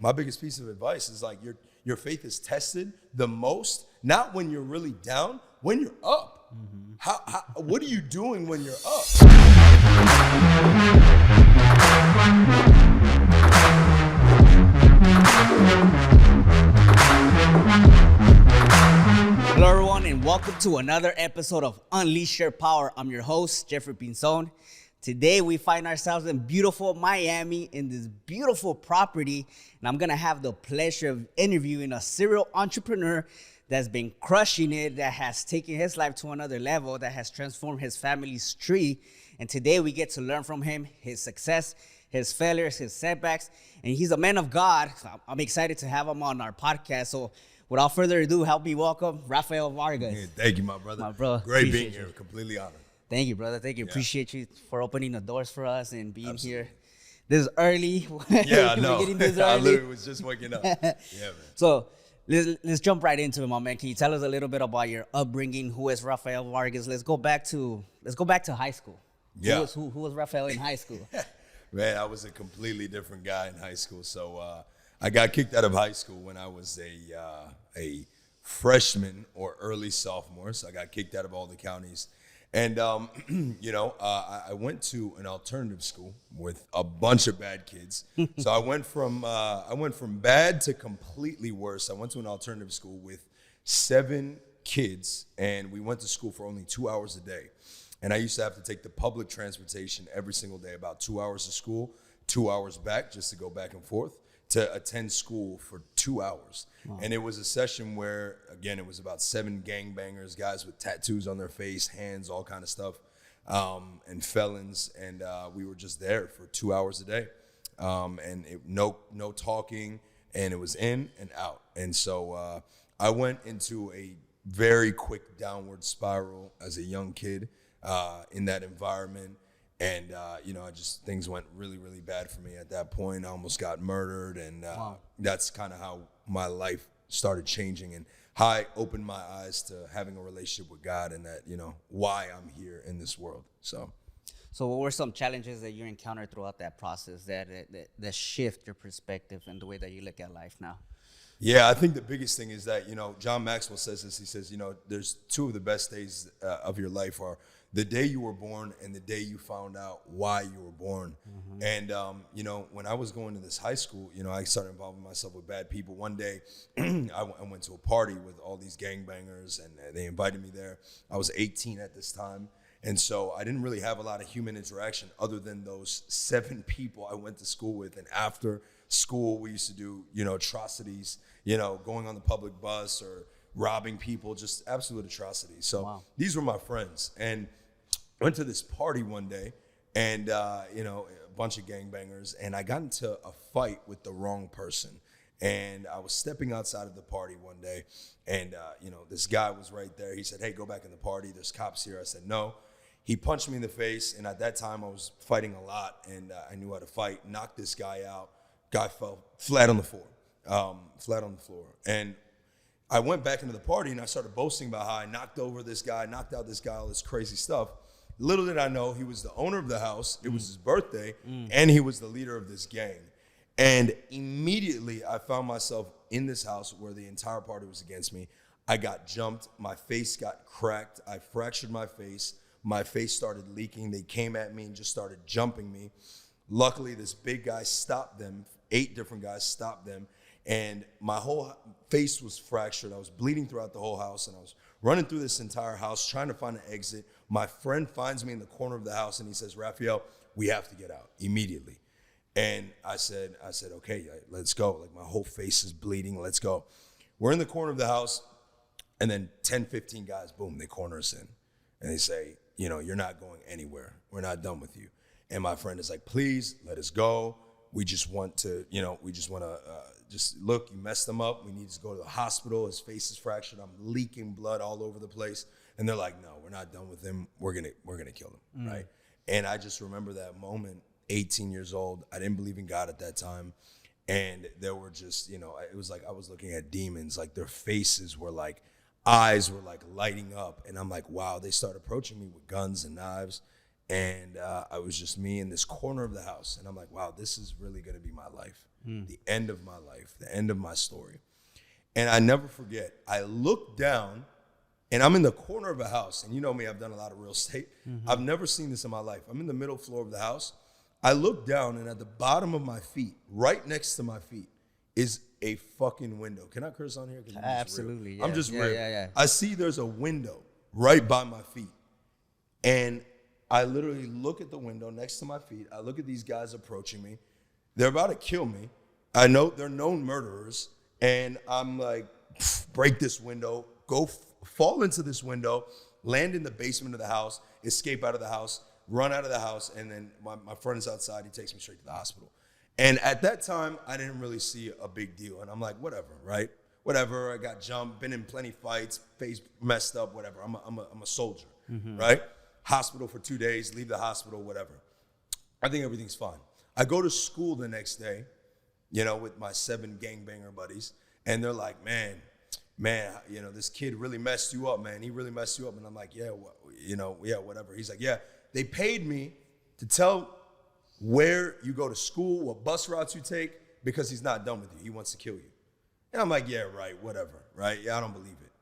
my biggest piece of advice is like your faith is tested the most, not when you're really down, when you're up. Mm-hmm. What are you doing when you're up? Hello everyone, and welcome to another episode of Unleash Your Power. I'm your host, Jeffrey Pinzon. Today we find ourselves in beautiful Miami in this beautiful property, and I'm gonna have the pleasure of interviewing a serial entrepreneur that's been crushing it, that has taken his life to another level, that has transformed his family's tree. And today we get to learn from him, his success, his failures, his setbacks, and he's a man of God. So I'm excited to have him on our podcast. So without further ado, help me welcome Raphael Vargas. Yeah, thank you, my brother. My bro. Great being here. Completely honored. Thank you, brother. Thank you. Yeah. Appreciate you for opening the doors for us and being Absolutely. here. This is early. Yeah, I know. This early. I literally was just waking up. Yeah, man. So let's jump right into it, my man. Can you tell us a little bit about your upbringing? Who is Raphael Vargas? Let's go back to high school. Yeah. Who was Raphael in high school? Man, I was a completely different guy in high school. So I got kicked out of high school when I was a freshman or early sophomore. So I got kicked out of all the counties. And, I went to an alternative school with a bunch of bad kids. So I went from bad to completely worse. I went to an alternative school with 7 kids, and we went to school for only 2 hours a day. And I used to have to take the public transportation every single day, about 2 hours to school, 2 hours back, just to go back and forth, to attend school for 2 hours. Wow. And it was a session where, again, it was about 7 gangbangers, guys with tattoos on their face, hands, all kind of stuff, and felons. And we were just there for 2 hours a day. No talking, and it was in and out. And so I went into a very quick downward spiral as a young kid in that environment. And, things went really, really bad for me at that point. I almost got murdered. And wow. That's kind of how my life started changing and how I opened my eyes to having a relationship with God and that, why I'm here in this world. So what were some challenges that you encountered throughout that process that shift your perspective and the way that you look at life now? Yeah, I think the biggest thing is that, John Maxwell says this. He says, there's 2 of the best days of your life are the day you were born and the day you found out why you were born. Mm-hmm. And, when I was going to this high school, I started involving myself with bad people. One day, I went to a party with all these gangbangers, and they invited me there. I was 18 at this time. And so I didn't really have a lot of human interaction other than those 7 people I went to school with. And after school, we used to do, atrocities, going on the public bus or robbing people, just absolute atrocities. So wow. These were my friends. And went to this party one day and, a bunch of gangbangers, and I got into a fight with the wrong person. And I was stepping outside of the party one day, and, this guy was right there. He said, "Hey, go back in the party. There's cops here." I said, "No." He punched me in the face, and at that time I was fighting a lot, and I knew how to fight, knocked this guy out. Guy fell flat on the floor. And I went back into the party, and I started boasting about how I knocked over this guy, knocked out this guy, all this crazy stuff. Little did I know he was the owner of the house. It was his birthday, and he was the leader of this gang. And immediately I found myself in this house where the entire party was against me. I got jumped. My face got cracked. I fractured my face. My face started leaking. They came at me and just started jumping me. Luckily, this big guy stopped them. 8 different guys stopped them. And my whole face was fractured. I was bleeding throughout the whole house, and I was running through this entire house trying to find an exit. My friend finds me in the corner of the house, and he says, "Raphael, we have to get out immediately." And I said, "Okay, let's go." Like, my whole face is bleeding. Let's go. We're in the corner of the house, and then 10, 15 guys, boom, they corner us in. And they say, "You're not going anywhere. We're not done with you." And my friend is like, "Please, let us go. We just want to, just look, you messed him up. We need to go to the hospital. His face is fractured. I'm leaking blood all over the place." And they're like, "No, we're not done with him. We're gonna kill him," right? And I just remember that moment, 18 years old. I didn't believe in God at that time. And there were just, it was like I was looking at demons. Like, their faces were like, eyes were like lighting up. And I'm like, wow, they start approaching me with guns and knives. And I was just me in this corner of the house. And I'm like, wow, this is really going to be my life. The end of my life, the end of my story. And I never forget, I looked down and I'm in the corner of a house. And you know me, I've done a lot of real estate. I've never seen this in my life. I'm in the middle floor of the house. I look down and at the bottom of my feet, right next to my feet, is a fucking window. Can I curse on here? Absolutely. Yeah. I'm just real. Yeah. I see there's a window right by my feet. And I literally look at the window next to my feet. I look at these guys approaching me. They're about to kill me. I know they're known murderers. And I'm like, break this window, fall into this window, land in the basement of the house, escape out of the house, run out of the house. And then my friend is outside. He takes me straight to the hospital. And at that time, I didn't really see a big deal. And I'm like, whatever, right? Whatever. I got jumped, been in plenty fights, face messed up, whatever. I'm a soldier, right? Hospital for 2 days, leave the hospital, whatever. I think everything's fine. I go to school the next day, you know, with my 7 gangbanger buddies. And they're like, man, you know, this kid really messed you up, man. He really messed you up. And I'm like, yeah, whatever. He's like, yeah, they paid me to tell where you go to school, what bus routes you take, because he's not done with you. He wants to kill you. And I'm like, yeah, right, whatever, right? Yeah, I don't believe it.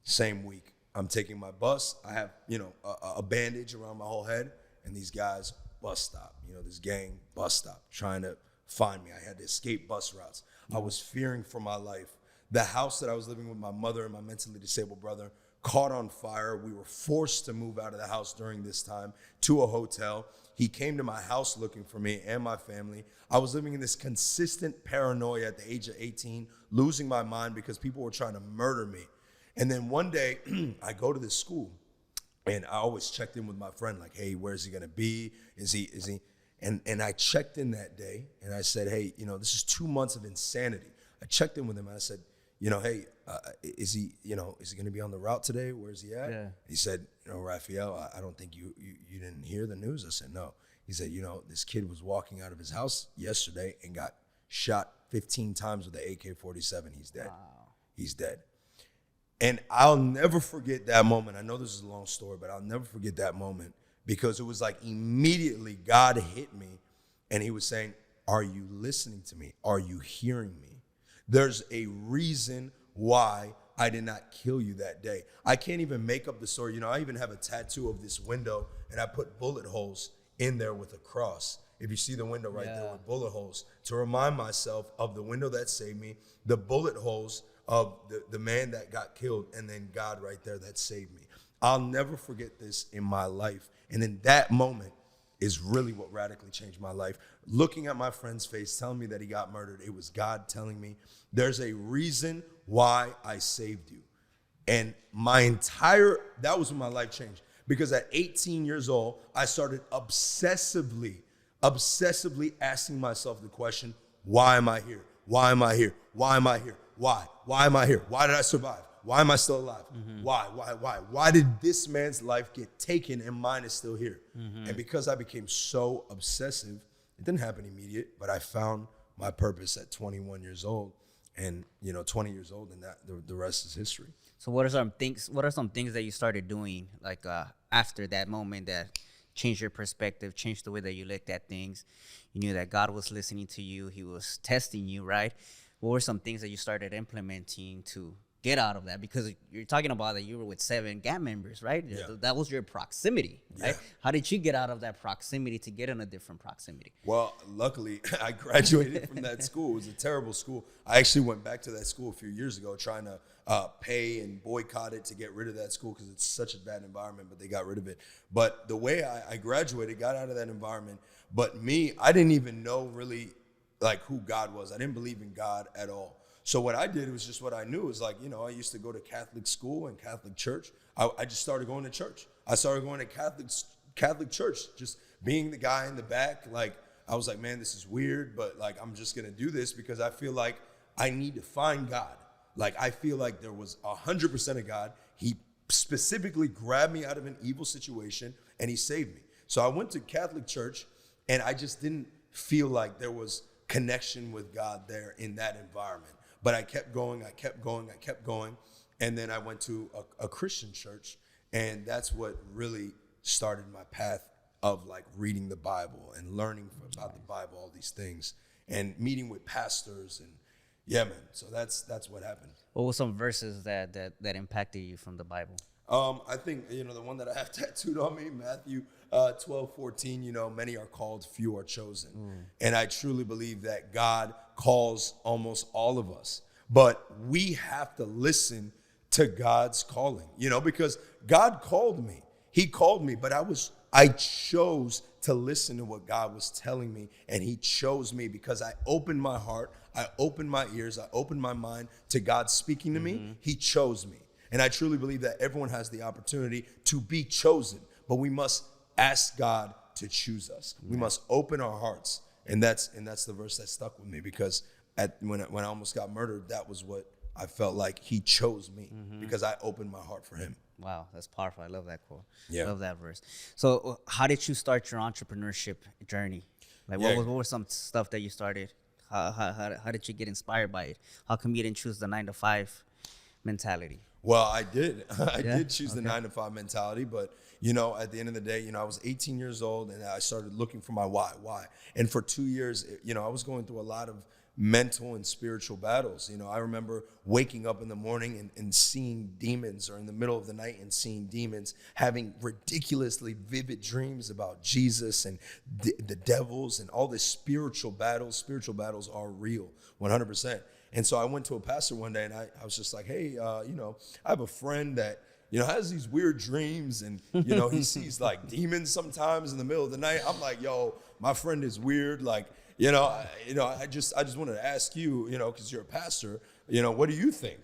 Same week, I'm taking my bus. I have, you know, a bandage around my whole head, and these guys bus stop, you know, this gang bus stop, trying to find me. I had to escape bus routes. I was fearing for my life. The house that I was living with my mother and my mentally disabled brother caught on fire. We were forced to move out of the house during this time to a hotel. He came to my house looking for me and my family. I was living in this consistent paranoia at the age of 18, losing my mind because people were trying to murder me. And then one day, I go to this school, and I always checked in with my friend, like, hey, where's he gonna be? Is he? And I checked in that day, and I said, hey, you know, this is 2 months of insanity. I checked in with him, and I said, you know, hey, is he gonna be on the route today? Where's he at? Yeah. He said, you know, Raphael, I don't think you didn't hear the news. I said, no. He said, you know, this kid was walking out of his house yesterday and got shot 15 times with an AK-47. He's dead. Wow. He's dead. And I'll never forget that moment. I know this is a long story, but I'll never forget that moment because it was like immediately God hit me and he was saying, are you listening to me? Are you hearing me? There's a reason why I did not kill you that day. I can't even make up the story. You know, I even have a tattoo of this window and I put bullet holes in there with a cross. If you see the window right there with bullet holes, to remind myself of the window that saved me, the bullet holes of the man that got killed, and then God right there that saved me. I'll never forget this in my life. And in that moment is really what radically changed my life. Looking at my friend's face, telling me that he got murdered, it was God telling me, there's a reason why I saved you. And that was when my life changed. Because at 18 years old, I started obsessively asking myself the question, why am I here? Why am I here? Why am I here? Why? Why am I here? Why did I survive? Why am I still alive? Why? Why did this man's life get taken and mine is still here? And because I became so obsessive, it didn't happen immediate, but I found my purpose at 21 years old and, 20 years old, and that the rest is history. So what are some things that you started doing like after that moment that changed your perspective, changed the way that you looked at things? You knew that God was listening to you. He was testing you, right? What were some things that you started implementing to get out of that? Because you're talking about that you were with 7 gang members, right? Yeah. That was your proximity, right? Yeah. How did you get out of that proximity to get in a different proximity? Well, luckily, I graduated from that school. It was a terrible school. I actually went back to that school a few years ago trying to pay and boycott it to get rid of that school because it's such a bad environment, but they got rid of it. But the way I graduated, got out of that environment, but me, I didn't even know really like who God was. I didn't believe in God at all. So what I did was just what I knew. It was like, I used to go to Catholic school and Catholic church. I just started going to church. I started going to Catholic church, just being the guy in the back. Like, I was like, man, this is weird, but like, I'm just going to do this because I feel like I need to find God. Like, I feel like there was 100% of God. He specifically grabbed me out of an evil situation and he saved me. So I went to Catholic church and I just didn't feel like there was connection with God there in that environment. But I kept going. And then I went to a Christian church, and that's what really started my path of like reading the Bible and learning about the Bible, all these things, and meeting with pastors, and yeah, man. So that's what happened. What were some verses that impacted you from the Bible? I think, the one that I have tattooed on me, Matthew 12:14, many are called, few are chosen. And I truly believe that God calls almost all of us, but we have to listen to God's calling, because God called me. He called me, but I chose to listen to what God was telling me, and he chose me because I opened my heart, I opened my ears, I opened my mind to God speaking to me. He chose me. And I truly believe that everyone has the opportunity to be chosen, but we must ask God to choose us. We must open our hearts. And that's the verse that stuck with me, because when I almost got murdered, that was what I felt like. He chose me because I opened my heart for him. Wow, that's powerful. I love that quote. Yeah. Love that verse. So how did you start your entrepreneurship journey? Like what were some stuff that you started? How did you get inspired by it? How come you didn't choose the 9-to-5 mentality? Well, I did. I did choose the 9-to-5 mentality, but at the end of the day, I was 18 years old and I started looking for my why. And for 2 years, I was going through a lot of mental and spiritual battles. I remember waking up in the morning and seeing demons, or in the middle of the night and seeing demons, having ridiculously vivid dreams about Jesus and the devils and all this spiritual battles. Spiritual battles are real, 100%. And so I went to a pastor one day and I was just like, hey, I have a friend that, has these weird dreams, and, he sees like demons sometimes in the middle of the night. I'm like, yo, my friend is weird. Like, I just wanted to ask you, because you're a pastor, what do you think?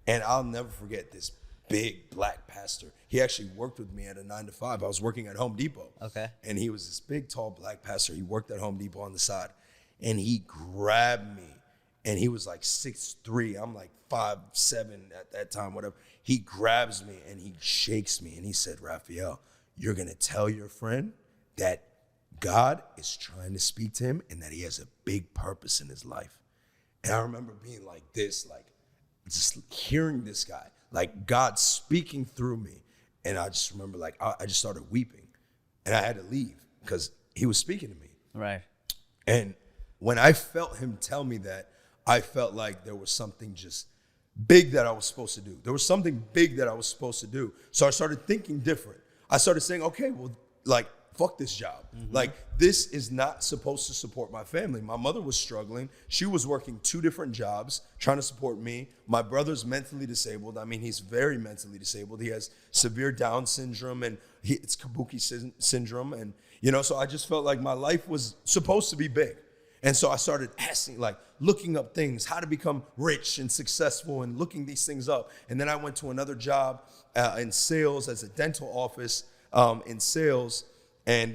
And I'll never forget this big black pastor. He actually worked with me at a 9-to-5. I was working at Home Depot. Okay. And he was this big, tall black pastor. He worked at Home Depot on the side, and he grabbed me. And he was like 6'3". I'm like 5'7" at that time, whatever. He grabs me and he shakes me and he said, Raphael, you're going to tell your friend that God is trying to speak to him and that he has a big purpose in his life. And I remember being like this, like just hearing this guy, like God speaking through me. And I just remember like I just started weeping and I had to leave because he was speaking to me. Right. And when I felt him tell me that, I felt like there was something just big that I was supposed to do. There was something big that I was supposed to do. So I started thinking different. I started saying, okay, well, like, fuck this job. Like, this is not supposed to support my family. My mother was struggling. She was working 2 different jobs, trying to support me. My brother's mentally disabled. I mean, he's very mentally disabled. He has severe Down syndrome, and it's Kabuki syndrome. And, so I just felt like my life was supposed to be big. And so I started asking, like, looking up things, how to become rich and successful, and looking these things up. And then I went to another job in sales as a dental office in sales. And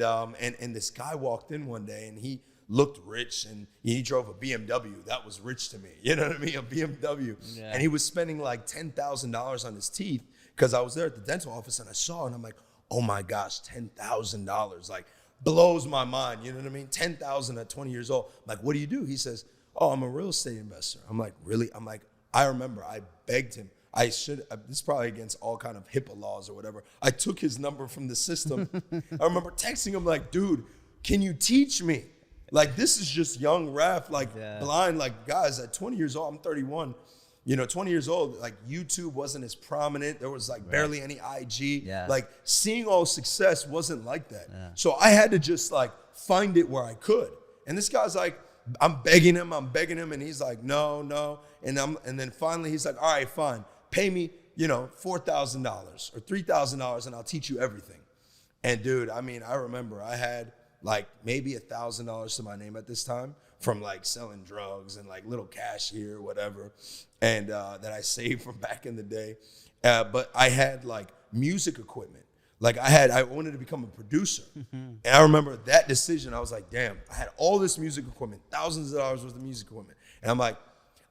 this guy walked in one day and he looked rich and he drove a BMW. That was rich to me. You know what I mean? A BMW. Yeah. And he was spending like $10,000 on his teeth because I was there at the dental office and I saw it and I'm like, oh my gosh, $10,000. Like, blows my mind, you know what I mean? 10,000 at 20 years old. I'm like, what do you do? He says, oh, I'm a real estate investor. I'm like, really? I'm like, I remember I begged him. This is probably against all kind of HIPAA laws or whatever. I took his number from the system. I remember texting him like, dude, can you teach me? Like, this is just young Raph, like blind, like guys at 20 years old, I'm 31. 20 years old, like YouTube wasn't as prominent. There was like barely any IG. Yeah. Like seeing all success wasn't like that. Yeah. So I had to just like find it where I could. And this guy's like, I'm begging him. And he's like, no. And then finally he's like, all right, fine. Pay me, $4,000 or $3,000 and I'll teach you everything. And dude, I mean, I remember I had like maybe $1,000 to my name at this time from like selling drugs and like little cash here, whatever. And that I saved from back in the day. But I had like music equipment. Like I wanted to become a producer. And I remember that decision. I was like, damn, I had all this music equipment, thousands of dollars worth of music equipment. And I'm like,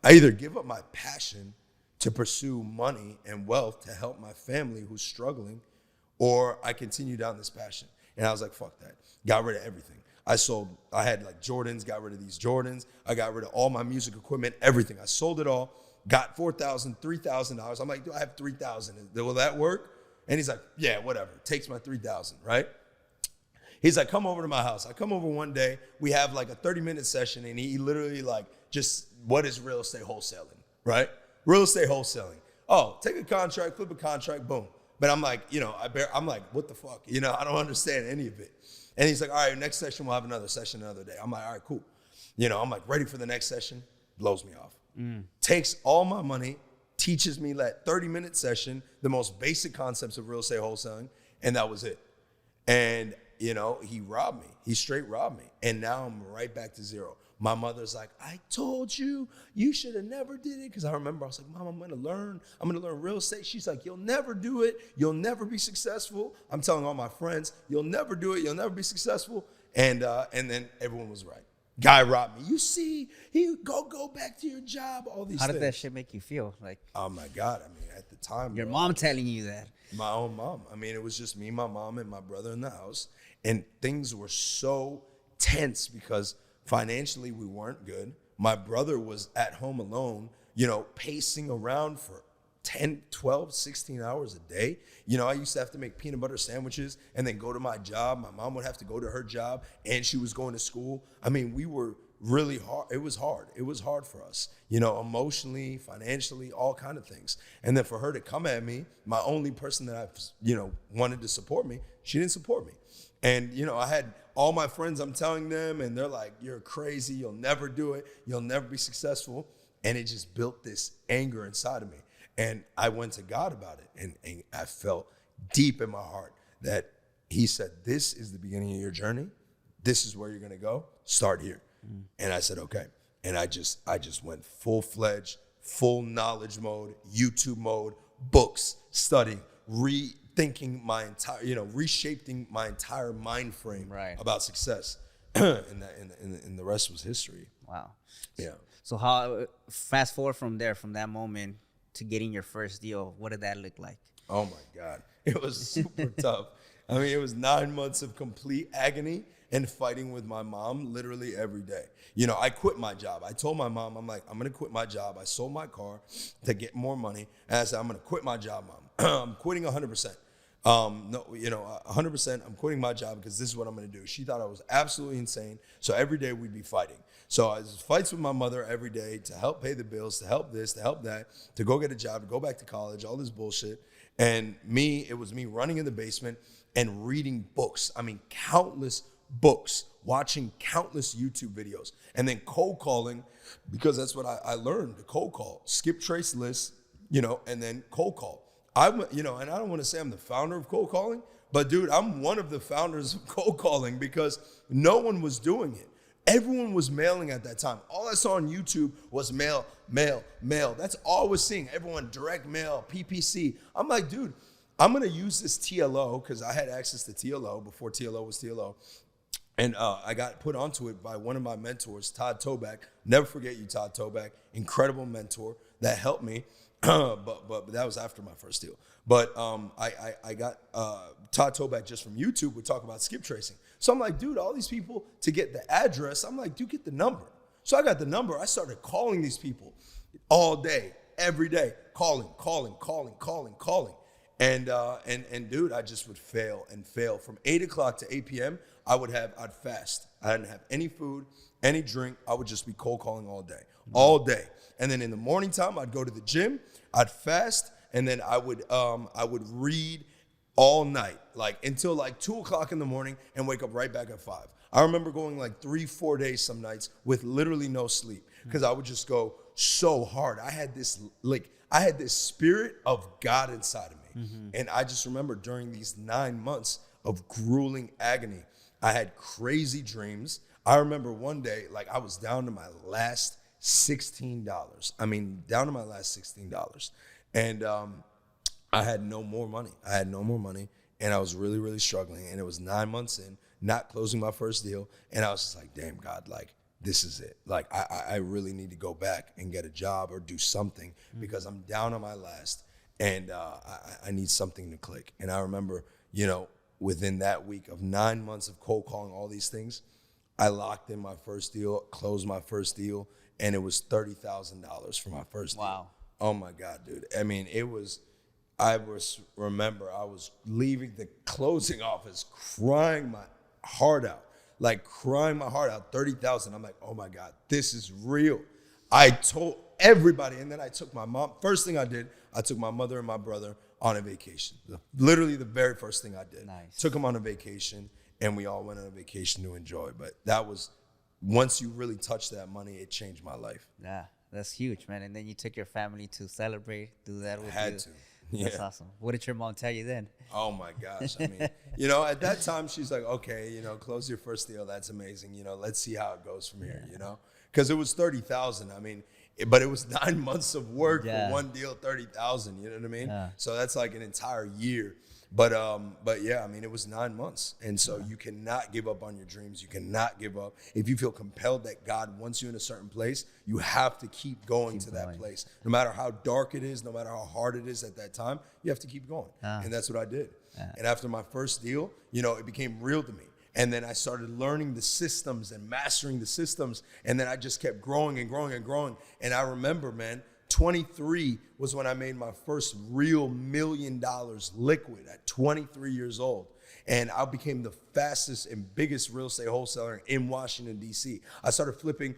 I either give up my passion to pursue money and wealth to help my family who's struggling, or I continue down this passion. And I was like, fuck that. Got rid of everything. I had like Jordans, got rid of these Jordans. I got rid of all my music equipment, everything. I sold it all, got $4,000, $3,000. I'm like, do I have $3,000? Will that work? And he's like, yeah, whatever. Takes my $3,000, right? He's like, come over to my house. I come over one day. We have like a 30-minute session, and he literally like, just what is real estate wholesaling, right? Real estate wholesaling. Oh, take a contract, flip a contract, boom. But I'm like, I'm like, what the fuck? I don't understand any of it. And he's like, all right, next session, we'll have another session another day. I'm like, all right, cool. I'm like, ready for the next session. Blows me off. Takes all my money, teaches me that 30-minute session, the most basic concepts of real estate wholesaling, and that was it. And, he robbed me. He straight robbed me. And now I'm right back to zero. My mother's like, I told you, you should have never did it. Because I remember I was like, Mom, I'm going to learn real estate. She's like, you'll never do it. You'll never be successful. I'm telling all my friends, you'll never do it. You'll never be successful. And then everyone was right. Guy robbed me. You see, he go back to your job, all these things. How did that shit make you feel? Like, oh my God. I mean, at the time. Your mom telling you that. My own mom. I mean, it was just me, my mom, and my brother in the house. And things were so tense because financially we weren't good. My brother was at home alone, pacing around for 10, 12, 16 hours a day. I used to have to make peanut butter sandwiches and then go to my job. My mom would have to go to her job and she was going to school. I mean, we were really hard. It was hard. It was hard for us, emotionally, financially, all kind of things. And then for her to come at me, my only person that I, wanted to support me, she didn't support me. And, I had all my friends, I'm telling them, and they're like, you're crazy. You'll never do it. You'll never be successful. And it just built this anger inside of me. And I went to God about it. And I felt deep in my heart that he said, this is the beginning of your journey. This is where you're going to go. Start here. And I said, okay. And I just went full-fledged, full knowledge mode, YouTube mode, books, studying, rethinking my entire, reshaping my entire mind frame about success. and the rest was history. Wow. Yeah. So how, fast forward from that moment to getting your first deal, what did that look like? Oh my God. It was super tough. I mean, it was 9 months of complete agony and fighting with my mom literally every day. I quit my job. I told my mom, I'm like, I'm going to quit my job. I sold my car to get more money. And I said, I'm going to quit my job, Mom. I'm quitting 100%. 100%, I'm quitting my job because this is what I'm going to do. She thought I was absolutely insane. So every day we'd be fighting. So I was fights with my mother every day to help pay the bills, to help this, to help that, to go get a job, to go back to college, all this bullshit. And it was me running in the basement and reading books. I mean, countless books, watching countless YouTube videos, and then cold calling, because that's what I learned, the cold call, skip trace list, and then cold call. And I don't want to say I'm the founder of cold calling, but dude, I'm one of the founders of cold calling because no one was doing it. Everyone was mailing at that time. All I saw on YouTube was mail. That's all I was seeing. Everyone, direct mail, PPC. I'm like, dude, I'm going to use this TLO because I had access to TLO before TLO was TLO. And I got put onto it by one of my mentors, Todd Toback. Never forget you, Todd Toback. Incredible mentor that helped me. but that was after my first deal. But I got Todd Toback just from YouTube would talk about skip tracing. So I'm like, dude, all these people to get the address. I'm like, dude, get the number. So I got the number. I started calling these people all day, every day, calling. And dude, I just would fail and fail. From 8 o'clock to 8 p.m., I'd fast. I didn't have any food, any drink. I would just be cold calling all day. And then in the morning time, I'd go to the gym, I'd fast, and then I would read all night, like until like 2 o'clock in the morning and wake up right back at 5. I remember going like 3-4 days some nights with literally no sleep because I would just go so hard. I had this spirit of God inside of me. Mm-hmm. And I just remember during these 9 months of grueling agony, I had crazy dreams. I remember one day, like I was down to my last $16. I mean, down to my last $16. And I had no more money. And I was really, really struggling. And it was 9 months in, not closing my first deal. And I was just like, damn, God, like, this is it. Like, I really need to go back and get a job or do something because I'm down on my last. And I need something to click. And I remember, within that week of 9 months of cold calling all these things, I locked in my first deal, closed my first deal, and it was $30,000 for my first deal. Wow. Oh my God, dude. I mean, I was leaving the closing office crying my heart out, like crying my heart out, 30,000. I'm like, oh my God, this is real. I told everybody, and then I took my mom. First thing I did, I took my mother and my brother on a vacation. Literally the very first thing I did. Nice. Took them on a vacation, and we all went on a vacation to enjoy. But that was, once you really touch that money, it changed my life. Yeah, that's huge, man. And then you took your family to celebrate, do that with you. Had to. Yeah. That's awesome. What did your mom tell you then? Oh my gosh. I mean, you know, at that time she's like, okay, you know, close your first deal. That's amazing. You know, let's see how it goes from here, you know, because it was 30,000. I mean, but it was 9 months of work for one deal, 30,000. You know what I mean? Yeah. So that's like an entire year. But yeah, I mean, it was 9 months. And so you cannot give up on your dreams. You cannot give up. If you feel compelled that God wants you in a certain place, you have to keep going to that place. No matter how dark it is, no matter how hard it is at that time, you have to keep going. And that's what I did. And after my first deal, you know, it became real to me. And then I started learning the systems and mastering the systems. And then I just kept growing and growing and growing. And I remember, man, 23 was when I made my first real $1 million liquid at 23 years old. And I became the fastest and biggest real estate wholesaler in Washington, D.C. I started flipping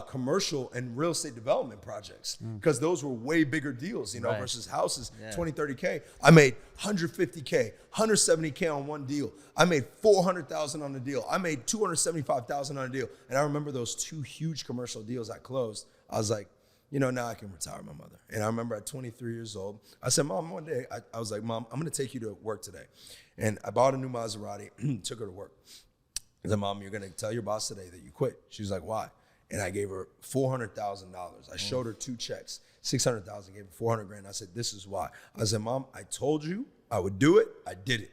commercial and real estate development projects because those were way bigger deals, you know, versus houses, 20, 30K. I made 150K, 170K on one deal. I made 400,000 on a deal. I made 275,000 on a deal. And I remember those 2 huge commercial deals I closed. I was like, you know, now I can retire my mother. And I remember at 23 years old, I said, Mom, one day, I was like, Mom, I'm going to take you to work today. And I bought a new Maserati, took her to work. I said, Mom, you're going to tell your boss today that you quit. She was like, why? And I gave her $400,000. I showed her 2 checks, $600,000, gave her 400 grand. I said, this is why. I said, Mom, I told you I would do it. I did it.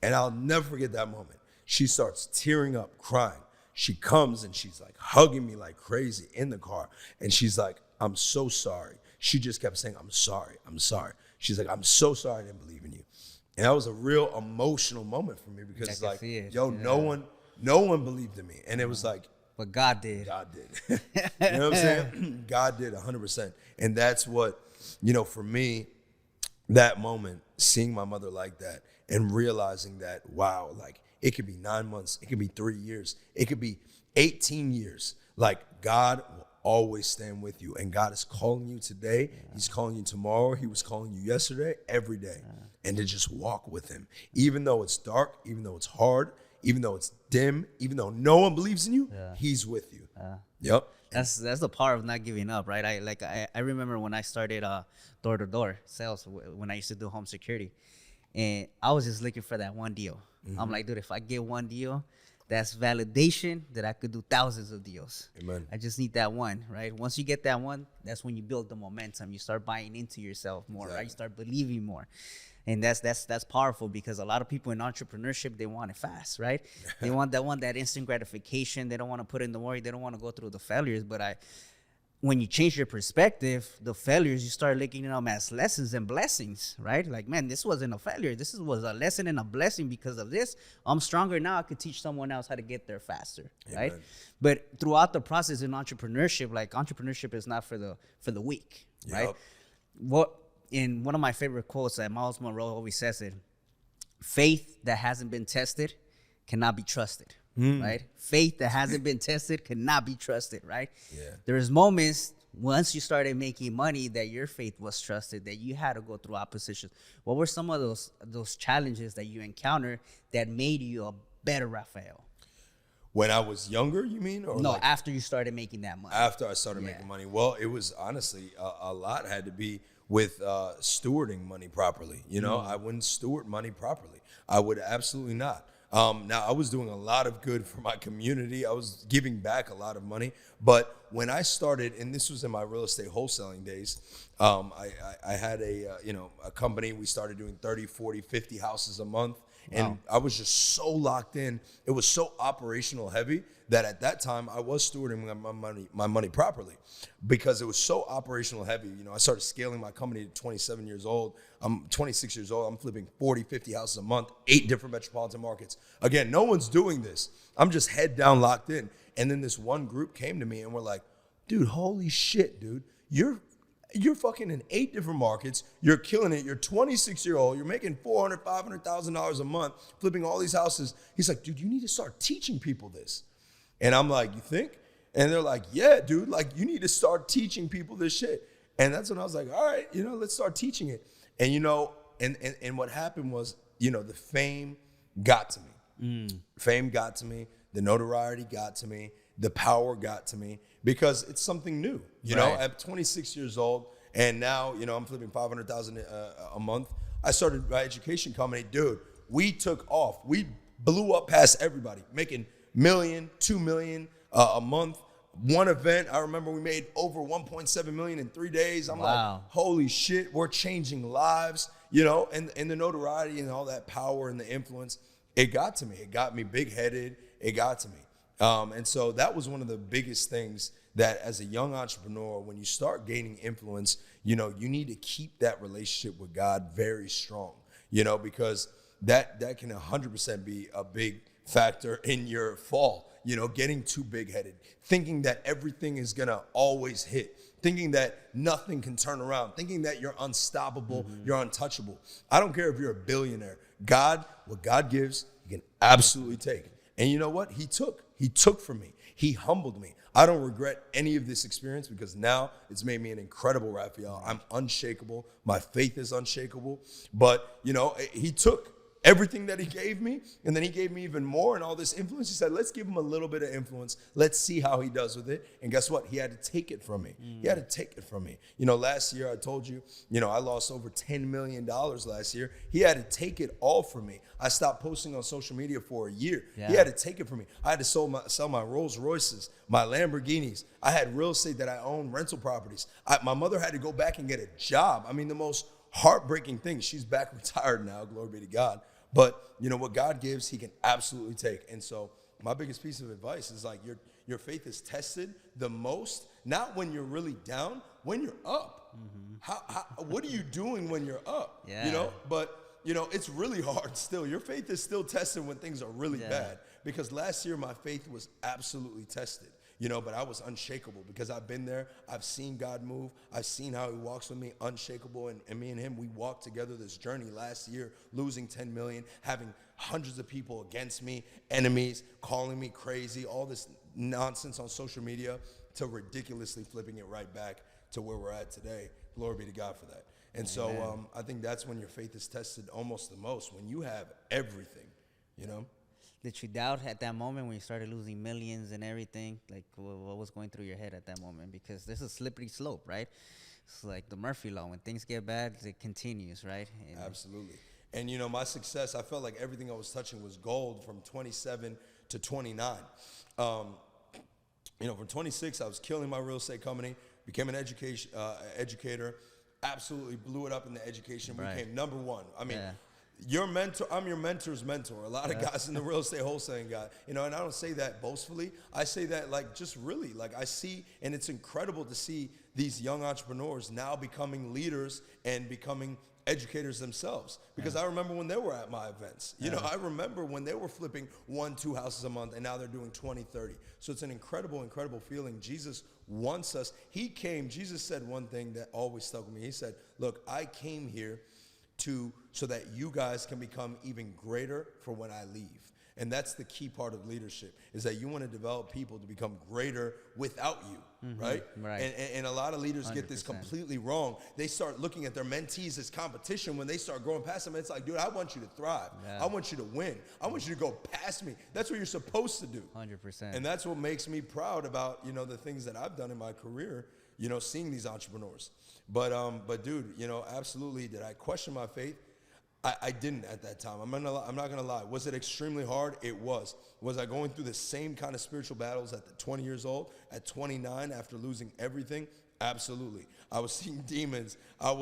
And I'll never forget that moment. She starts tearing up, crying. She comes and she's like hugging me like crazy in the car. And she's like, I'm so sorry. She just kept saying, I'm sorry. I'm sorry. She's like, I'm so sorry I didn't believe in you. And that was a real emotional moment for me because it's like, yo, no one believed in me. And it was like, but God did. God did. You know what I'm saying? God did 100%. And that's what, you know, for me, that moment, seeing my mother like that and realizing that, wow, like it could be 9 months, it could be 3 years, it could be 18 years. Like God will always stand with you. And God is calling you today. He's calling you tomorrow. He was calling you yesterday, every day. And to just walk with him. Even though it's dark, even though it's hard, even though it's dim, even though no one believes in you, he's with you. Yep. That's the power of not giving up, right? I remember when I started door-to-door sales when I used to do home security. And I was just looking for that one deal. I'm like, dude, if I get one deal, that's validation that I could do thousands of deals. Amen. I just need that one, right? Once you get that one, that's when you build the momentum. You start buying into yourself more, right? You start believing more. And that's powerful because a lot of people in entrepreneurship, they want it fast, right? They want that instant gratification. They don't want to put in the work. They don't want to go through the failures. But when you change your perspective, the failures, you start looking at them as lessons and blessings, right? Like, man, this wasn't a failure. This was a lesson and a blessing because of this. I'm stronger now. I could teach someone else how to get there faster, right? But throughout the process in entrepreneurship, like entrepreneurship is not for the weak, right? In one of my favorite quotes that Miles Monroe always says it, faith that hasn't been tested cannot be trusted. Right? Faith that hasn't been tested cannot be trusted, right? There's moments once you started making money that your faith was trusted, that you had to go through opposition. What were some of those challenges that you encountered that made you a better Raphael? When I was younger, you mean? Or no, like after you started making that money. After I started making money. Well, it was honestly a lot had to be with stewarding money properly. You know, I wouldn't steward money properly. I would absolutely not. Now, I was doing a lot of good for my community. I was giving back a lot of money. But when I started, and this was in my real estate wholesaling days, I had a company. We started doing 30, 40, 50 houses a month. And I was just so locked in. It was so operational heavy that at that time I was stewarding my money properly because it was so operational heavy. You know, I started scaling my company at 27 years old. I'm 26 years old. I'm flipping 40, 50 houses a month, 8 different metropolitan markets. Again, no one's doing this. I'm just head down locked in. And then this one group came to me and were like, dude, holy shit, dude. You're fucking in 8 different markets. You're killing it. You're 26-year-old. You're making $400,000, $500,000 a month, flipping all these houses. He's like, dude, you need to start teaching people this. And I'm like, you think? And they're like, yeah, dude, like you need to start teaching people this shit. And that's when I was like, all right, let's start teaching it. And, and what happened was, the fame got to me. Fame got to me. The notoriety got to me. The power got to me because it's something new. You know, I'm 26 years old and now, I'm flipping 500,000 a month. I started my education company. Dude, we took off. We blew up past everybody, making million, 2 million a month. One event, I remember we made over 1.7 million in 3 days. I'm like, holy shit, we're changing lives, and the notoriety and all that power and the influence, it got to me. It got me big-headed. It got to me. And so that was one of the biggest things that as a young entrepreneur, when you start gaining influence, you need to keep that relationship with God very strong, because that can 100% be a big factor in your fall, getting too big-headed, thinking that everything is going to always hit, thinking that nothing can turn around, thinking that you're unstoppable, you're untouchable. I don't care if you're a billionaire. What God gives, you can absolutely take. And you know what? He took from me. He humbled me. I don't regret any of this experience because now it's made me an incredible Raphael. I'm unshakable. My faith is unshakable. But, he took everything that he gave me, and then he gave me even more and all this influence. He said, let's give him a little bit of influence. Let's see how he does with it. And guess what? He had to take it from me. He had to take it from me. Last year I told you, I lost over $10 million last year. He had to take it all from me. I stopped posting on social media for a year. Yeah. He had to take it from me. I had to sell my Rolls Royces, my Lamborghinis. I had real estate that I owned, rental properties. My mother had to go back and get a job. I mean, the most heartbreaking thing. She's back retired now, glory be to God. But what God gives, he can absolutely take. And so my biggest piece of advice is like your faith is tested the most, not when you're really down, when you're up. What are you doing when you're up? Yeah. But it's really hard still. Your faith is still tested when things are really bad. Because last year my faith was absolutely tested. But I was unshakable because I've been there. I've seen God move. I've seen how he walks with me, unshakable. And me and him, we walked together this journey last year, losing 10 million, having hundreds of people against me, enemies, calling me crazy, all this nonsense on social media, to ridiculously flipping it right back to where we're at today. Glory be to God for that. And so I think that's when your faith is tested almost the most, when you have everything, Did you doubt at that moment when you started losing millions and everything? Like, what was going through your head at that moment? Because this is a slippery slope, right? It's like the Murphy Law. When things get bad, it continues, right? And absolutely. And, my success, I felt like everything I was touching was gold from 27 to 29. From 26, I was killing my real estate company, became an educator, absolutely blew it up in the education, became number one. I mean, your mentor, I'm your mentor's mentor. A lot of guys in the real estate wholesaling guy, and I don't say that boastfully. I say that like just really, like I see, and it's incredible to see these young entrepreneurs now becoming leaders and becoming educators themselves. Because I remember when they were at my events, I remember when they were flipping 1-2 houses a month, and now they're doing 20, 30. So it's an incredible, incredible feeling. Jesus wants us. Jesus said one thing that always stuck with me. He said, look, I came here so that you guys can become even greater for when I leave. And that's the key part of leadership, is that you want to develop people to become greater without you, right? And a lot of leaders 100%. Get this completely wrong. They start looking at their mentees as competition when they start growing past them. It's like, dude, I want you to thrive. I want you to win. I want you to go past me. That's what you're supposed to do. 100%. And that's what makes me proud about, the things that I've done in my career, seeing these entrepreneurs. But dude, absolutely, did I question my faith? I didn't at that time. I'm not gonna lie. Was it extremely hard? It was. Was I going through the same kind of spiritual battles at 20 years old, at 29, after losing everything? Absolutely. I was seeing demons. I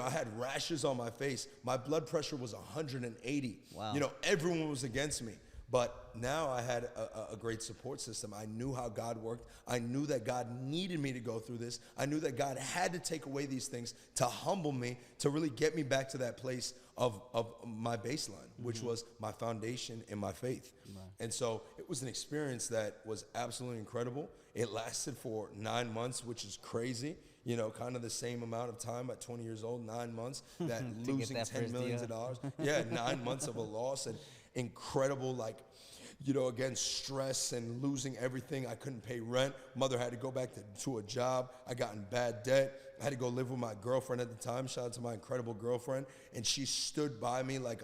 had rashes on my face. My blood pressure was 180. Wow. Everyone was against me. But now I had a great support system. I knew how God worked. I knew that God needed me to go through this. I knew that God had to take away these things to humble me, to really get me back to that place of my baseline, which was my foundation and my faith. And so it was an experience that was absolutely incredible. It lasted for 9 months, which is crazy. kind of the same amount of time at 20 years old, 9 months, that losing that $10 million first of dollars. Yeah, 9 months of a loss and incredible, like, again, stress and losing everything. I couldn't pay rent. Mother had to go back to a job. I got in bad debt. I had to go live with my girlfriend at the time. Shout out to my incredible girlfriend. And she stood by me like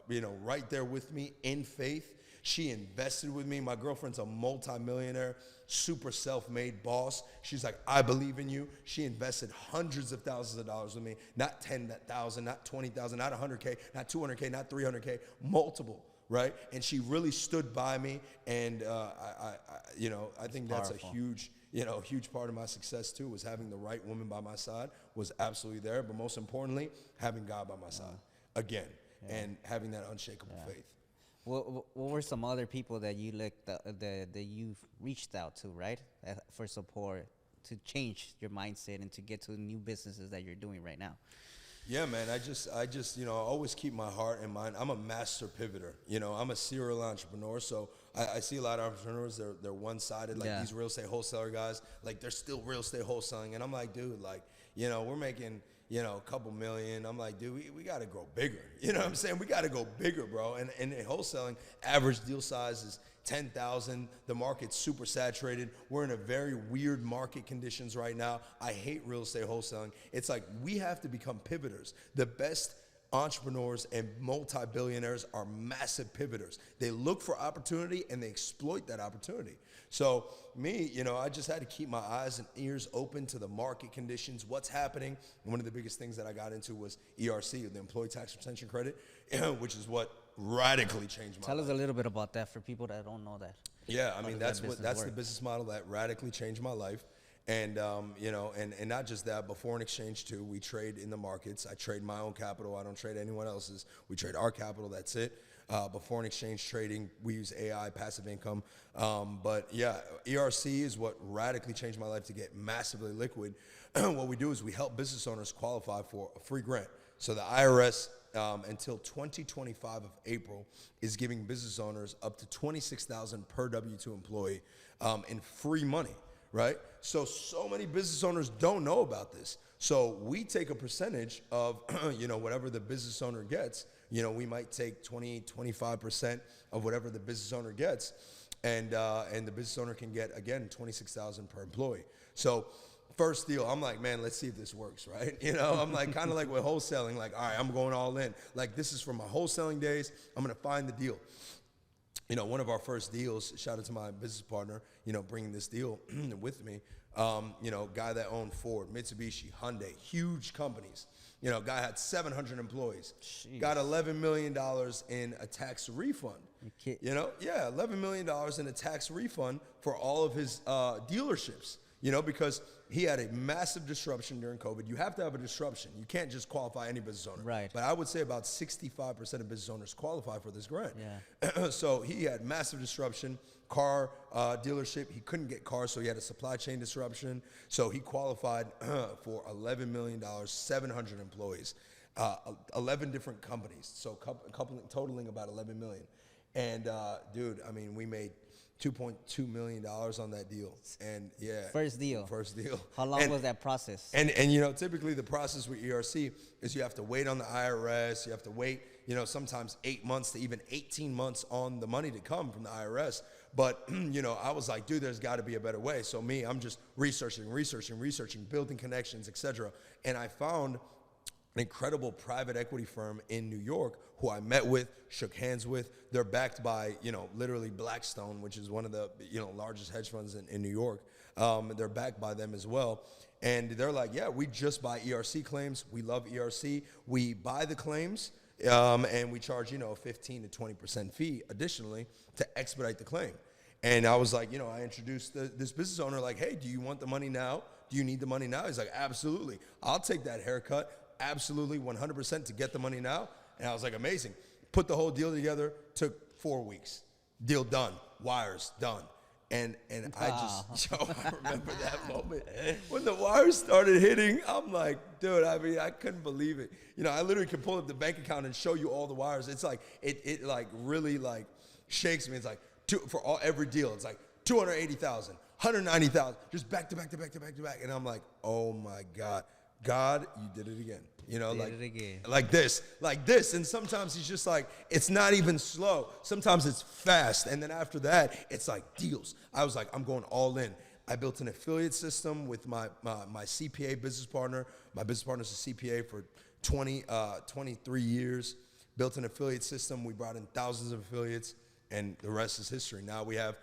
right there with me in faith. She invested with me. My girlfriend's a multimillionaire, super self-made boss. She's like, I believe in you. She invested hundreds of thousands of dollars with me. Not 10,000, not 20,000, not 100K, not 200K, not 300K, multiple. Right, and she really stood by me, and I think that's a huge part of my success too. Was having the right woman by my side was absolutely there, but most importantly, having God by my side again, and having that unshakable faith. What were some other people that you that you've reached out to, right, for support to change your mindset and to get to the new businesses that you're doing right now? Yeah, man, I just I always keep my heart and mind. I'm a master pivoter. I'm a serial entrepreneur, so I see a lot of entrepreneurs, they're one-sided, like these real estate wholesaler guys, like they're still real estate wholesaling, and I'm like, dude, like, we're making, a couple million. I'm like, dude, we got to grow bigger. You know what I'm saying? We got to go bigger, bro. And in wholesaling, average deal size is 10,000. The market's super saturated. We're in a very weird market conditions right now. I hate real estate wholesaling. It's like we have to become pivoters. The best entrepreneurs and multi-billionaires are massive pivoters. They look for opportunity and they exploit that opportunity. So me, I just had to keep my eyes and ears open to the market conditions, what's happening. And one of the biggest things that I got into was ERC, the Employee Tax Retention Credit, which is what radically changed my life. Tell us a little bit about that for people that don't know that. Yeah, I mean, that's the business model that radically changed my life. And, and not just that, but foreign exchange too. We trade in the markets. I trade my own capital. I don't trade anyone else's. We trade our capital. That's it. But foreign exchange trading, we use AI, passive income. But yeah, ERC is what radically changed my life to get massively liquid. What we do is we help business owners qualify for a free grant. So the IRS, until 2025 of April, is giving business owners up to $26,000 per W-2 employee in free money. Right? So many business owners don't know about this. So we take a percentage of, whatever the business owner gets. We might take 25% of whatever the business owner gets. And the business owner can get, again, $26,000 per employee. So first deal, I'm like, man, let's see if this works, right? I'm like, kind of like with wholesaling, like, all right, I'm going all in. Like, this is from my wholesaling days. I'm going to find the deal. One of our first deals, shout out to my business partner, bringing this deal with me, guy that owned Ford, Mitsubishi, Hyundai, huge companies. Guy had 700 employees. Jeez. Got $11 million in a tax refund. $11 million in a tax refund for all of his dealerships. Because he had a massive disruption during COVID. You have to have a disruption. You can't just qualify any business owner. Right. But I would say about 65% of business owners qualify for this grant. Yeah. So he had massive disruption. Car dealership, he couldn't get cars, so he had a supply chain disruption. So he qualified for $11 million, 700 employees, 11 different companies. So totaling about $11 million. And dude, I mean, we made $2.2 million on that deal. And yeah. First deal. How long was that process? And typically the process with ERC is you have to wait on the IRS. You have to wait, sometimes 8 months to even 18 months on the money to come from the IRS. But, I was like, dude, there's got to be a better way. So I'm just researching, building connections, et cetera. And I found an incredible private equity firm in New York who I met with, shook hands with. They're backed by, literally Blackstone, which is one of the, largest hedge funds in New York. They're backed by them as well. And they're like, yeah, we just buy ERC claims. We love ERC. We buy the claims, and we charge, a 15 to 20% fee additionally to expedite the claim. And I was like, I introduced this business owner like, hey, do you want the money now? Do you need the money now? He's like, absolutely. I'll take that haircut. Absolutely, 100% to get the money now. And I was like, amazing. Put the whole deal together, took 4 weeks. Deal done, wires done. And I remember that moment. When the wires started hitting, I'm like, dude, I couldn't believe it. I literally could pull up the bank account and show you all the wires. It's like, it like really like shakes me. It's like, for every deal, it's like 280,000, 190,000, just back to back to back to back to back. And I'm like, oh my God, you did it again. You know, like this. And sometimes he's just like, it's not even slow. Sometimes it's fast. And then after that, it's like deals. I was like, I'm going all in. I built an affiliate system with my CPA business partner. My business partner's a CPA for 23 years. Built an affiliate system. We brought in thousands of affiliates, and the rest is history. Now we have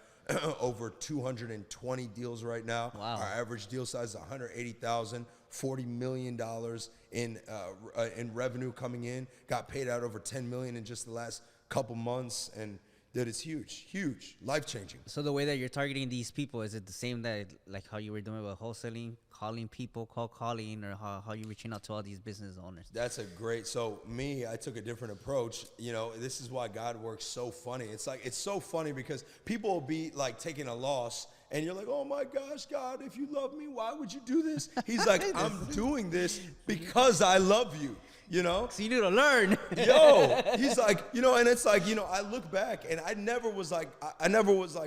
over 220 deals right now. Wow. Our average deal size is 180,000, $40 million in revenue coming in. Got paid out over 10 million in just the last couple months, and dude, it's huge, life-changing. So the way that you're targeting these people, is it the same that like how you were doing with wholesaling, calling people, cold calling, or how you reaching out to all these business owners? That's so I took a different approach. You know, this is why God works so funny. It's so funny because people will be like taking a loss, and you're like, oh my gosh, God, if you love me, why would you do this? He's like, I'm doing this because I love you. You know? So you need to learn. Yo, he's like, you know, and it's like, you know, I look back and I never was like,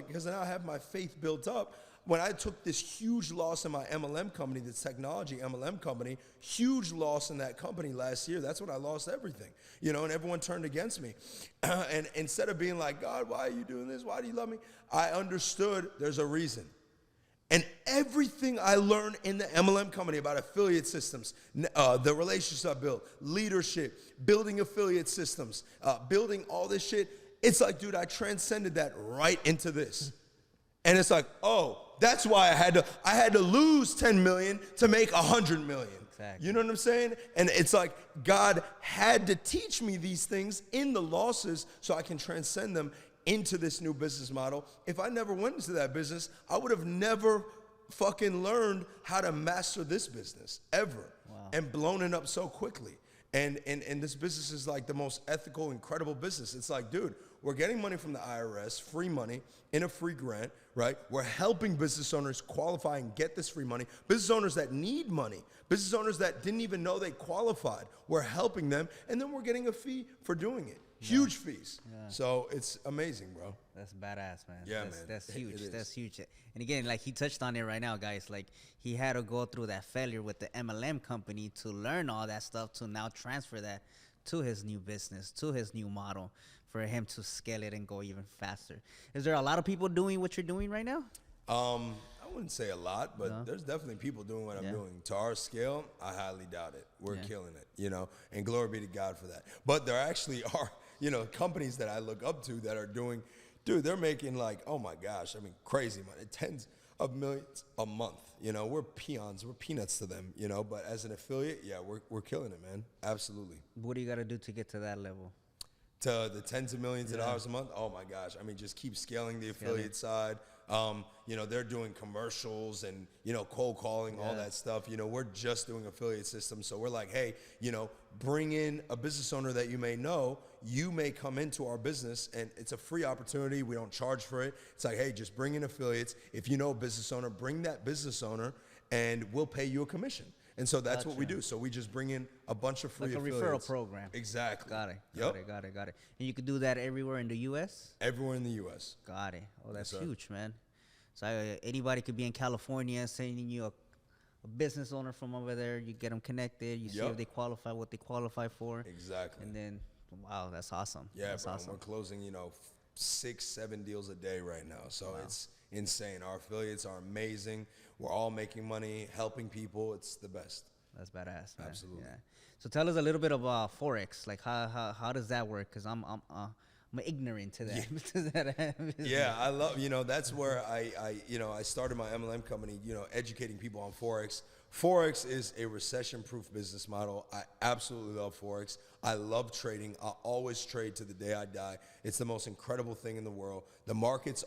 because now I have my faith built up. When I took this huge loss in my MLM company, this technology MLM company, huge loss in that company last year, that's when I lost everything, you know, and everyone turned against me. And instead of being like, God, why are you doing this? Why do you love me? I understood there's a reason. And everything I learned in the MLM company about affiliate systems, the relationships I built, leadership, building affiliate systems, building all this shit, it's like, dude, I transcended that right into this. And it's like, oh, that's why I had to lose 10 million to make 100 million. Exactly. You know what I'm saying? And it's like God had to teach me these things in the losses so I can transcend them into this new business model. If I never went into that business, I would have never fucking learned how to master this business ever. Wow. And blown it up so quickly. And this business is like the most ethical, incredible business. It's like, dude, we're getting money from the IRS, free money, in a free grant, right? We're helping business owners qualify and get this free money. Business owners that need money, business owners that didn't even know they qualified, we're helping them, and then we're getting a fee for doing it. Huge fees. Yeah. So it's amazing, bro. That's badass, man. Yeah, man. That's huge. That's huge. And again, like he touched on it right now, guys. Like he had to go through that failure with the MLM company to learn all that stuff to now transfer that to his new business, to his new model, for him to scale it and go even faster. Is there a lot of people doing what you're doing right now? I wouldn't say a lot, but there's definitely people doing what I'm doing. To our scale, I highly doubt it. We're killing it, you know, and glory be to God for that. But there actually are, you know, companies that I look up to that are doing, dude, they're making like, oh my gosh, I mean, crazy money, tens of millions a month. You know, we're peons, we're peanuts to them, you know, but as an affiliate, yeah, we're killing it, man. Absolutely. What do you got to do to get to that level? To the tens of millions of dollars a month? Oh my gosh. I mean, just keep scaling the affiliate side. You know, they're doing commercials and, you know, cold calling, all that stuff. You know, we're just doing affiliate systems. So we're like, hey, you know, bring in a business owner that you may know. You may come into our business and it's a free opportunity. We don't charge for it. It's like, hey, just bring in affiliates. If you know a business owner, bring that business owner and we'll pay you a commission. And so that's what we do. So we just bring in a bunch of free affiliates. Like a referral program. Exactly. Got it. Got it. And you could do that everywhere in the U.S.? Everywhere in the U.S. Got it. Oh, that's huge, man. So anybody could be in California sending you a business owner from over there. You get them connected. You see if they qualify, what they qualify for. Exactly. And then, wow, that's awesome. Yeah, that's bro. awesome. We're closing, you know, 6-7 deals a day right now. So it's insane. Our affiliates are amazing. We're all making money, helping people. It's the best. That's badass, man. Absolutely. Yeah. So tell us a little bit about Forex. Like how does that work? Because I'm ignorant to that. Yeah, I love, you know, that's where I started my MLM company, you know, educating people on Forex. Forex is a recession-proof business model. I absolutely love Forex. I love trading. I always trade to the day I die. It's the most incredible thing in the world. The markets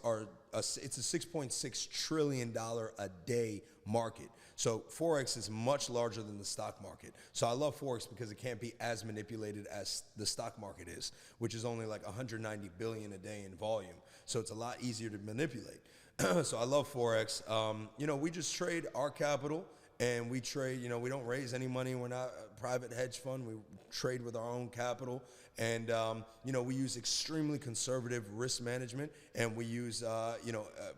it's a $6.6 trillion a day market. So Forex is much larger than the stock market. So I love Forex because it can't be as manipulated as the stock market is, which is only like 190 billion a day in volume. So it's a lot easier to manipulate. So I love Forex. You know, we just trade our capital and we trade. You know, we don't raise any money. We're not a private hedge fund. We trade with our own capital, and you know, we use extremely conservative risk management, and we use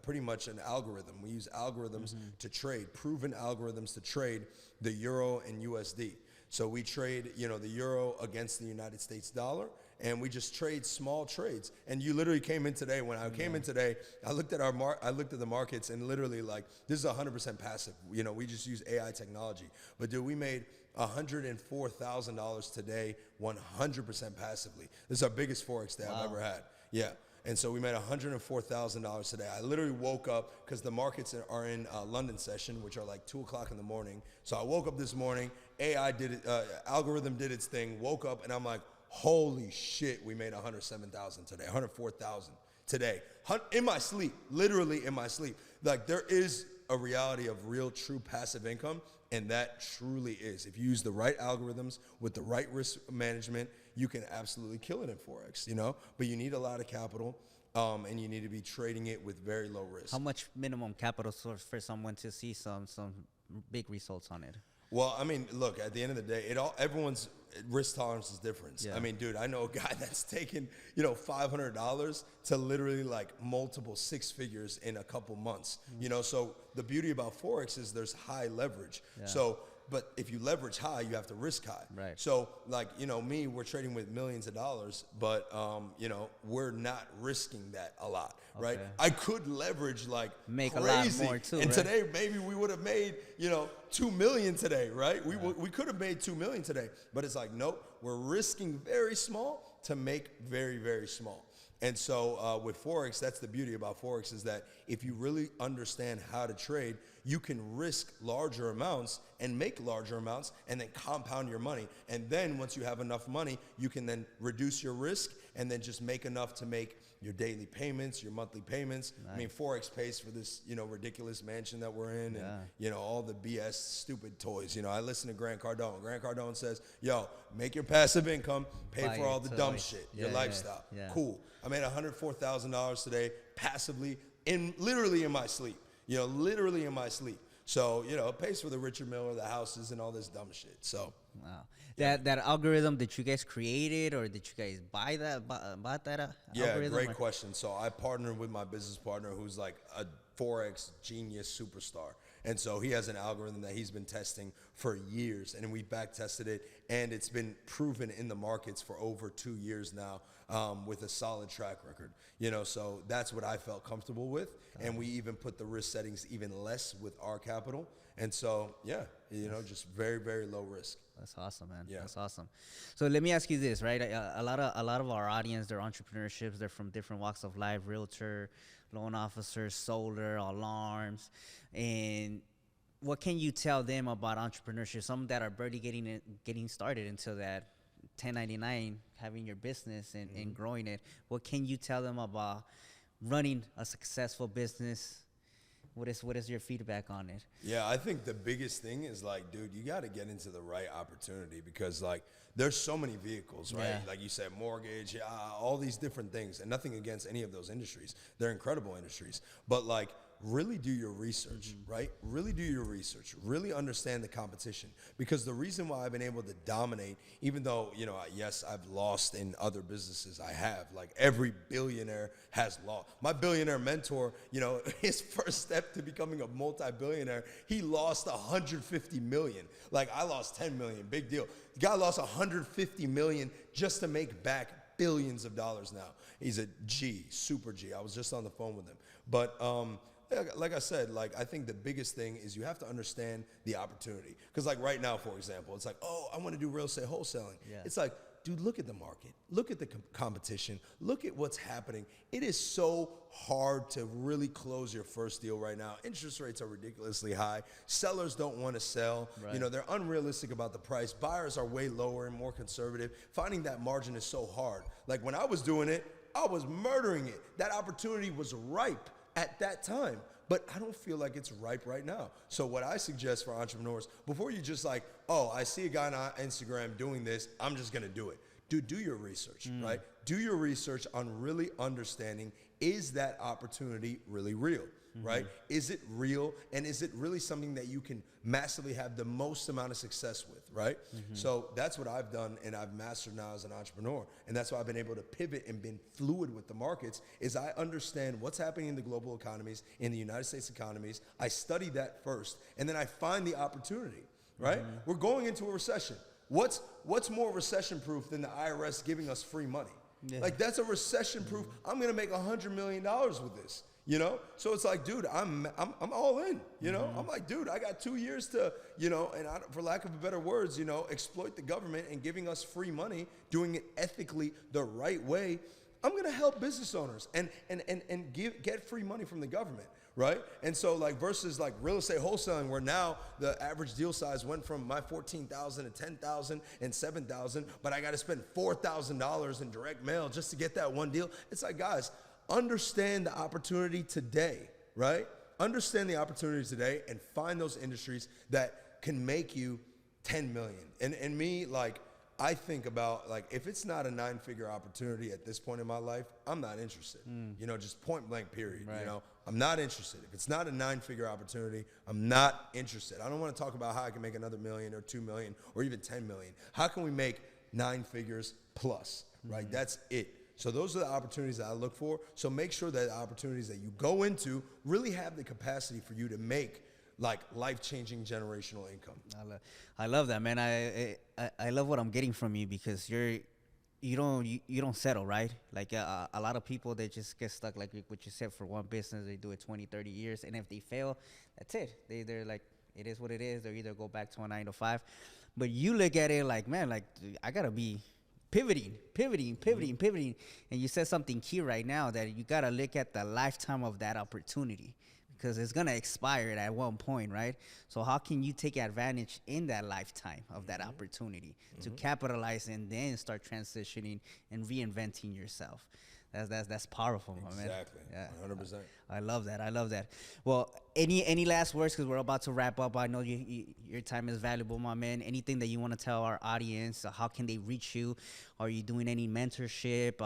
pretty much an algorithm. We use algorithms to trade, proven algorithms to trade the euro and USD. So we trade, you know, the euro against the United States dollar, and we just trade small trades. And you literally came in today. When I came in today, I looked at the markets, and literally, like, this is 100% passive. You know, we just use AI technology. But dude, we made $104,000 today, 100% passively. This is our biggest Forex day I've ever had. Yeah. And so we made $104,000 today. I literally woke up because the markets are in London session, which are like 2 o'clock in the morning. So I woke up this morning, AI did it, algorithm did its thing, woke up, and I'm like, holy shit, we made $107,000 today, $104,000 today. In my sleep, literally in my sleep. Like, there is a reality of real, true passive income, and that truly is. If you use the right algorithms with the right risk management, you can absolutely kill it in Forex, you know? But you need a lot of capital, and you need to be trading it with very low risk. How much minimum capital source for someone to see some big results on it? Well, I mean, look, at the end of the day, everyone's risk tolerance is different. Yeah. I mean, dude, I know a guy that's taken, you know, $500 to literally like multiple six figures in a couple months. You know, so the beauty about Forex is there's high leverage. Yeah. So, but if you leverage high, you have to risk high. Right. So, like, you know, we're trading with millions of dollars, but, you know, we're not risking that a lot, right? Okay. I could leverage like Make crazy. a lot more too, and right? today, maybe we would have made, you know, 2 million today, right? We could have made 2 million today, but it's like, nope, we're risking very small to make very, very small. And so with Forex, that's the beauty about Forex, is that if you really understand how to trade, you can risk larger amounts and make larger amounts and then compound your money. And then once you have enough money, you can then reduce your risk and then just make enough to make your daily payments, your monthly payments. Nice. I mean, Forex pays for this, you know, ridiculous mansion that we're in, and, you know, all the BS stupid toys. You know, I listen to Grant Cardone. Grant Cardone says, yo, make your passive income, pay for all the dumb shit, your lifestyle. Yeah. Cool. I made $104,000 today passively, literally in my sleep. You know, literally in my sleep. So, you know, it pays for the Richard Miller, the houses, and all this dumb shit. So, wow, that algorithm that you guys created, or did you guys buy that? Bought that algorithm? Yeah, great question. So I partnered with my business partner, who's like a Forex genius superstar, and so he has an algorithm that he's been testing for years, and we back tested it, and it's been proven in the markets for over 2 years now, with a solid track record. You know, so that's what I felt comfortable with, and we even put the risk settings even less with our capital, and so yeah, you know, just very, very low risk. That's awesome, man. Yeah. That's awesome. So let me ask you this, right? A lot of our audience, they're entrepreneurships. They're from different walks of life: realtor, loan officer, solar, alarms. And what can you tell them about entrepreneurship? Some that are barely getting started into that 1099, having your business and growing it. What can you tell them about running a successful business? What is your feedback on it? Yeah, I think the biggest thing is, like, dude, you got to get into the right opportunity, because, like, there's so many vehicles, right? Yeah. Like you said, mortgage, all these different things, and nothing against any of those industries. They're incredible industries. But, like, really do your research, right? Really do your research. Really understand the competition. Because the reason why I've been able to dominate, even though, you know, yes, I've lost in other businesses, I have. Like, every billionaire has lost. My billionaire mentor, you know, his first step to becoming a multi-billionaire, he lost 150 million. Like, I lost 10 million, big deal. The guy lost 150 million just to make back billions of dollars now. He's a G, super G. I was just on the phone with him. But, like I said, like, I think the biggest thing is you have to understand the opportunity. Because, like, right now, for example, it's like, oh, I want to do real estate wholesaling. Yeah. It's like, dude, look at the market. Look at the competition. Look at what's happening. It is so hard to really close your first deal right now. Interest rates are ridiculously high. Sellers don't want to sell. Right. You know, they're unrealistic about the price. Buyers are way lower and more conservative. Finding that margin is so hard. Like, when I was doing it, I was murdering it. That opportunity was ripe at that time, but I don't feel like it's ripe right now. So what I suggest for entrepreneurs, before you just like, oh, I see a guy on Instagram doing this, I'm just gonna do it. Dude, do your research, right? Do your research on really understanding, is that opportunity really real? right? Is it real? And is it really something that you can massively have the most amount of success with, right? So that's what I've done, and I've mastered now as an entrepreneur. And that's why I've been able to pivot and been fluid with the markets, is I understand what's happening in the global economies, in the United States economies. I study that first, and then I find the opportunity, right? We're going into a recession. What's more recession-proof than the IRS giving us free money? Yeah. Like, that's a recession-proof. I'm gonna make $100 million with this, you know? So it's like, dude, I'm all in, you know? I'm like, dude, I got 2 years to, you know, and for lack of better words, you know, exploit the government and giving us free money, doing it ethically the right way. I'm gonna help business owners and get free money from the government, right? And so, like, versus like real estate wholesaling, where now the average deal size went from my 14,000 to 10,000 and 7,000, but I got to spend $4,000 in direct mail just to get that one deal. It's like, guys, understand the opportunity today, right? Understand the opportunity today and find those industries that can make you 10 million. And me, like, I think about, like, if it's not a 9-figure opportunity at this point in my life, I'm not interested. You know, just point blank period. Right. You know, I'm not interested. If it's not a 9-figure opportunity, I'm not interested. I don't want to talk about how I can make another million or 2 million or even 10 million. How can we make 9 figures plus, right? That's it. So those are the opportunities that I look for. So make sure that the opportunities that you go into really have the capacity for you to make, like, life-changing generational income. I love that, man. I love what I'm getting from you, because you don't settle, right? Like, a lot of people, they just get stuck, like what you said, for one business. They do it 20, 30 years, and if they fail, that's it. They're like, it is what it is. They either go back to a 9 to 5. But you look at it like, man, like, I gotta be pivoting. And you said something key right now, that you gotta look at the lifetime of that opportunity, because it's going to expire at one point, right? So how can you take advantage in that lifetime of that opportunity to capitalize and then start transitioning and reinventing yourself? That's powerful, my man. Exactly. Yeah. 100%. I love that. Well, any last words, because we're about to wrap up. I know your time is valuable, my man. Anything that you want to tell our audience? How can they reach you? Are you doing any mentorship?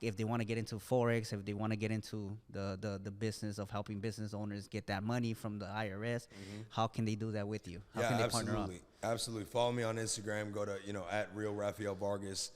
If they want to get into Forex, if they want to get into the business of helping business owners get that money from the IRS, how can they do that with you? How can they partner up? Absolutely. Follow me on Instagram. Go to, at Real Raphael Vargas.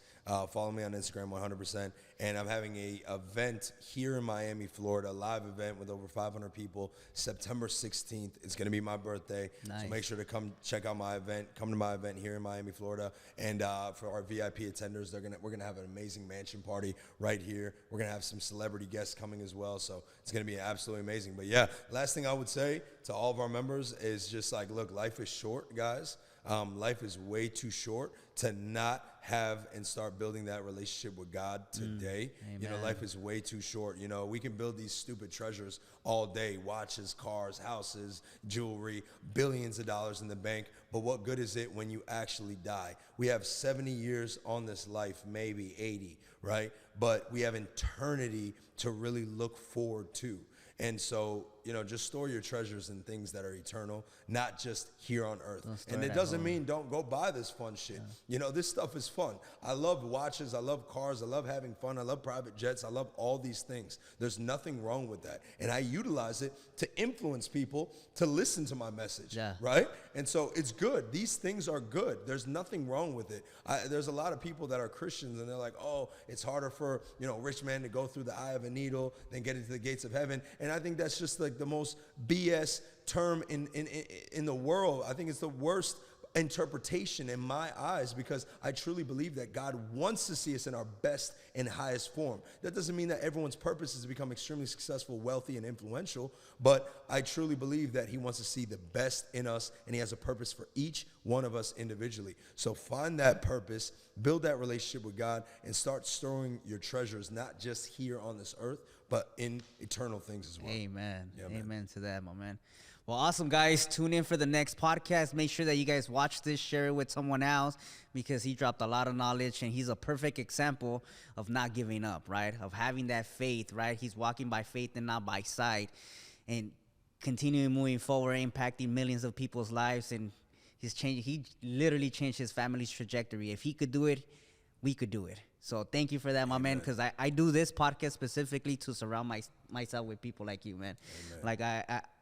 Follow me on Instagram 100%. And I'm having a event here in Miami, Florida, a live event with over 500 people, September 16th. It's going to be my birthday. Nice. So make sure to come check out my event. Come to my event here in Miami, Florida. And for our VIP attenders, we're going to have an amazing mansion party right here. We're going to have some celebrity guests coming as well. So it's going to be absolutely amazing. But yeah, last thing I would say to all of our members is just like, look, life is short, guys. Life is way too short to not have and start building that relationship with God today. Life is way too short. We can build these stupid treasures all day: watches, cars, houses, jewelry, billions of dollars in the bank. But what good is it when you actually die? We have 70 years on this life, maybe 80, right? But we have eternity to really look forward to. And so, just store your treasures in things that are eternal, not just here on earth. And it doesn't mean don't go buy this fun shit. Yeah. This stuff is fun. I love watches. I love cars. I love having fun. I love private jets. I love all these things. There's nothing wrong with that. And I utilize it to influence people to listen to my message, right? And so it's good. These things are good. There's nothing wrong with it. There's a lot of people that are Christians, and they're like, oh, it's harder for, a rich man to go through the eye of a needle than get into the gates of heaven. And I think that's just like the most BS term in the world. I think it's the worst interpretation in my eyes, because I truly believe that God wants to see us in our best and highest form. That doesn't mean that everyone's purpose is to become extremely successful, wealthy, and influential, but I truly believe that he wants to see the best in us, and he has a purpose for each one of us individually. So find that purpose, build that relationship with God, and start storing your treasures, not just here on this earth, but in eternal things as well. Amen. Yeah, amen to that, my man. Well, awesome, guys. Tune in for the next podcast. Make sure that you guys watch this, share it with someone else, because he dropped a lot of knowledge, and he's a perfect example of not giving up, right? Of having that faith, right? He's walking by faith and not by sight, and continuing moving forward, impacting millions of people's lives. And he literally changed his family's trajectory. If he could do it, we could do it. So thank you for that, my man, because I do this podcast specifically to surround myself with people like you, man. Amen. Like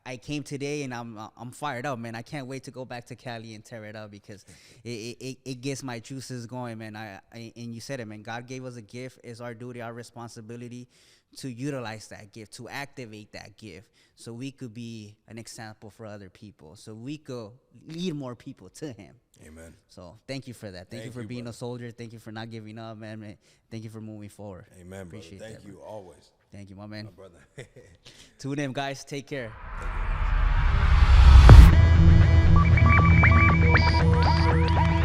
I came today and I'm fired up, man. I can't wait to go back to Cali and tear it up because it gets my juices going, man. And you said it, man. God gave us a gift. It's our duty, our responsibility to utilize that gift, to activate that gift, so we could be an example for other people, so we could lead more people to Him. Amen. So thank you for that. Thank you for being a soldier. Thank you for not giving up, man. Thank you for moving forward. Amen, Appreciate brother. Thank that, you always. Thank you, my man. My brother. Tune in, guys. Take care. Thank you.